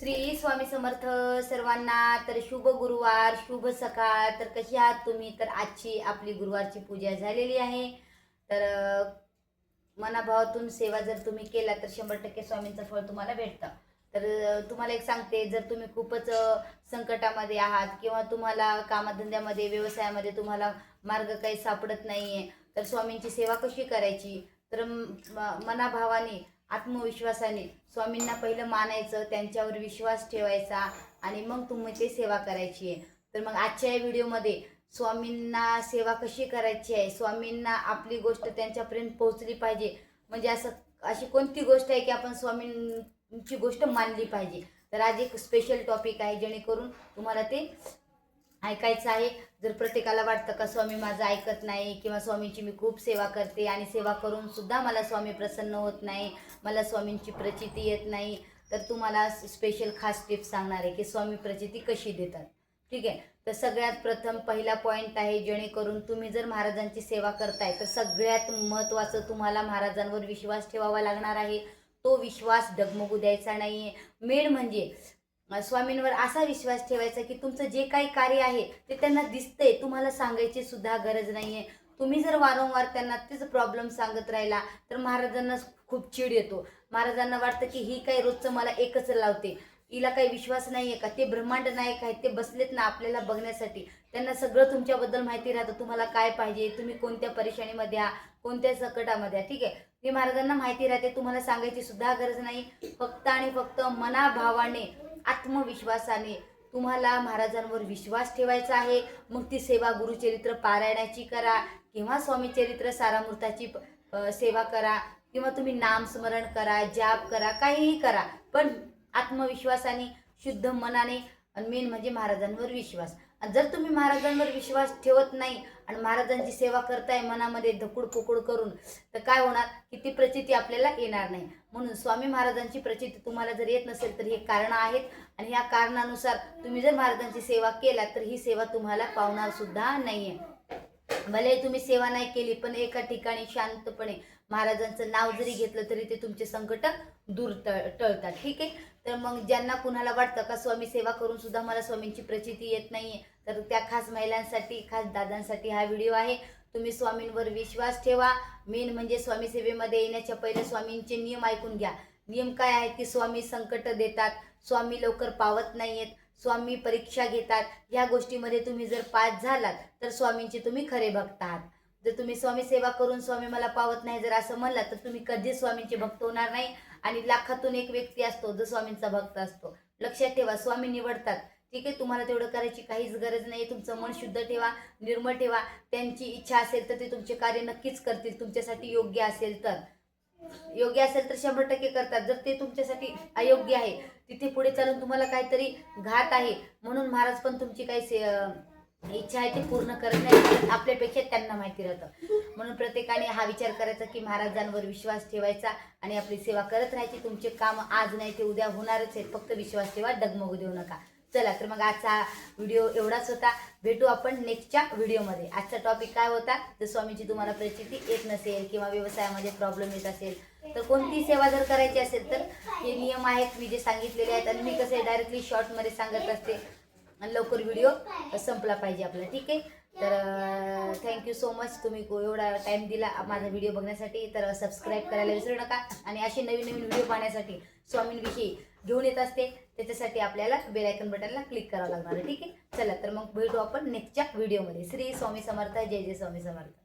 श्री स्वामी समर्थ सर्वांना. तर शुभ गुरुवार, शुभ सकाळ. तर कशी आहात तुम्ही? तर आजची आपली गुरुवारची पूजा झालेली आहे. तर मनाभावातून सेवा जर तुम्ही केला तर 100% स्वामींचं फळ तुम्हाला भेटतं. तर तुम्हाला एक सांगते, जर तुम्ही खूपच संकटामध्ये आहात किंवा तुम्हाला कामधंद्यामध्ये व्यवसायामध्ये तुम्हाला मार्ग काही सापडत नाहीये, तर स्वामींची सेवा कशी करायची? तर मनाभावाने आत्मविश्वासाने स्वामींना पहिलं मानायचं, त्यांच्यावर विश्वास ठेवायचा आणि मग तुम्ही ते सेवा करायची आहे. तर मग आजच्या या व्हिडिओमध्ये स्वामींना सेवा कशी करायची आहे, स्वामींना आपली गोष्ट त्यांच्यापर्यंत पोहोचली पाहिजे, म्हणजे अशी कोणती गोष्ट आहे की आपण स्वामींची गोष्ट मानली पाहिजे. तर आज एक स्पेशल टॉपिक आहे, जेणेकरून तुम्हाला ते ऐकायचं आहे. जर प्रत्येकाला वाटतं का स्वामी माझं ऐकत नाही किंवा स्वामींची मी खूप सेवा करते आणि सेवा करून सुद्धा मला स्वामी प्रसन्न होत नाही, मला स्वामींची प्रचिती येत नाही, तर तुम्हाला स्पेशल खास टिप्स सांगणार आहे की स्वामी प्रचिती कशी देतात. ठीक आहे. तर सगळ्यात प्रथम पहिला पॉईंट आहे, जेणेकरून तुम्ही जर महाराजांची सेवा करताय तर सगळ्यात महत्त्वाचं तुम्हाला महाराजांवर विश्वास ठेवावा लागणार आहे. तो विश्वास डगमगू द्यायचा नाहीये. मेन म्हणजे स्वामींवर असा विश्वास ठेवायचा की तुमचं जे काही कार्य आहे ते त्यांना दिसतंय, तुम्हाला सांगायची सुद्धा गरज नाहीये. तुम्ही जर वारंवार त्यांना तेच प्रॉब्लेम सांगत राहिला तर महाराजांना खूप चिड येतो. महाराजांना वाटतं की ही काही रोजचं मला एकच लावते, हिला काही विश्वास नाहीये का? ते ब्रह्मांड नायक आहेत, ते बसलेत ना आपल्याला बघण्यासाठी. त्यांना सगळं तुमच्याबद्दल माहिती राहतं, तुम्हाला काय पाहिजे, तुम्ही कोणत्या परेशानीमध्ये आहात, कोणत्या संकटामध्ये आहात. ठीक आहे, ते महाराजांना माहिती राहते, तुम्हाला सांगायची सुद्धा गरज नाही. फक्त आणि फक्त मनाभावाने आत्मविश्वासाने तुम्हाला महाराजांवर विश्वास ठेवायचा आहे. मग ती सेवा गुरुचरित्र पारायणाची करा किंवा स्वामी चरित्र सारामृताची सेवा करा किंवा तुम्ही नामस्मरण करा, जाप करा, काहीही करा, पण आत्मविश्वासाने, शुद्ध मनाने, आणि मेन म्हणजे महाराजांवर विश्वास. जर तुम्ही महाराजांवर विश्वास ठेवत नाही आणि महाराजांची सेवा करताय मनामध्ये धकुड पुकुड करून, तर काय होणार की ती प्रचिती आपल्याला येणार नाही. म्हणून स्वामी महाराजांची प्रचिती तुम्हाला जर येत नसेल तर हे कारण आहेत, आणि या कारणानुसार तुम्ही जर महाराजांची सेवा केला तर ही सेवा तुम्हाला पावणार सुद्धा नाहीये. भले तुम्ही सेवा नाही केली, पण एका ठिकाणी शांतपणे महाराजांचं नाव जरी घेतलं तरी ते तुमचे संकट दूर टळतात. ठीक आहे. तर मग ज्यांना कुणाला वाटतं का स्वामी सेवा करून सुद्धा मला स्वामींची प्रचिती येत नाहीये, तर त्या खास महिलांसाठी, खास दादांसाठी हा व्हिडिओ आहे. तुम्ही स्वामींवर विश्वास ठेवा. मेन म्हणजे स्वामी सेवेमध्ये येण्याच्या पहिले स्वामींचे नियम ऐकून घ्या. नियम काय आहेत की स्वामी संकट देतात, स्वामी लवकर पावत नाहीयेत, स्वामी परीक्षा घेतात. या गोष्टीमध्ये तुम्ही जर पास झालात तर स्वामींचे तुम्ही खरे भक्त आहात. जर तुम्ही स्वामी सेवा करून स्वामी मला पावत नाही जर असं म्हणलात तर तुम्ही कधीच स्वामींचे भक्त होणार नाही. आणि लाखातून एक व्यक्ती असतो जो स्वामींचा भक्त असतो. लक्षात ठेवा, स्वामी निवडतात. ठीक आहे, तुम्हाला तेवढं करायची काहीच गरज नाही. तुमचं मन शुद्ध ठेवा, निर्मळ ठेवा. त्यांची इच्छा असेल तर ते तुमचे कार्य नक्कीच करतील, तुमच्यासाठी योग्य असेल तर. योग्य असेल तर 100% करतात. जर ते तुमच्यासाठी अयोग्य आहे, तिथे पुढे चालून तुम्हाला काहीतरी घात आहे, म्हणून महाराज पण तुमची काही इच्छा आहे ती पूर्ण करत नाही, आपल्यापेक्षा त्यांना माहिती राहतं. म्हणून प्रत्येकाने हा विचार करायचा की महाराजांवर विश्वास ठेवायचा आणि आपली सेवा करत राहायची. तुमचे काम आज नाही ते उद्या होणारच आहेत, फक्त विश्वास ठेवा, डगमगू देऊ नका. चला तर मग आजचा व्हिडिओ एवढाच होता. भेटू आपण नेक्स्टच्या व्हिडिओमध्ये. आजचा टॉपिक काय होता? जर स्वामींची तुम्हाला परिस्थिती येत नसेल किंवा व्यवसायामध्ये प्रॉब्लेम येत असेल तर कोणती सेवा जर करायची असेल तर हे नियम आहेत मी जे सांगितलेले आहेत. आणि मी कसे डायरेक्टली शॉर्टमध्ये सांगत असते आणि लवकर व्हिडिओ संपला पाहिजे आपला. ठीक आहे. तर थँक्यू सो मच, तुम्ही एवढा टाईम दिला माझा व्हिडिओ बघण्यासाठी. तर सबस्क्राईब करायला विसरू नका. आणि असे नवीन नवीन व्हिडिओ पाहण्यासाठी स्वामींविषयी घेऊन येत असते, त्याच्यासाठी आपल्याला बेल आयकॉन बटनला क्लिक करावं लागणार आहे. ठीक आहे. चला तर मग भेटू आपण नेक्स्टच्या व्हिडिओमध्ये. श्री स्वामी समर्थ. जय जय स्वामी समर्थ.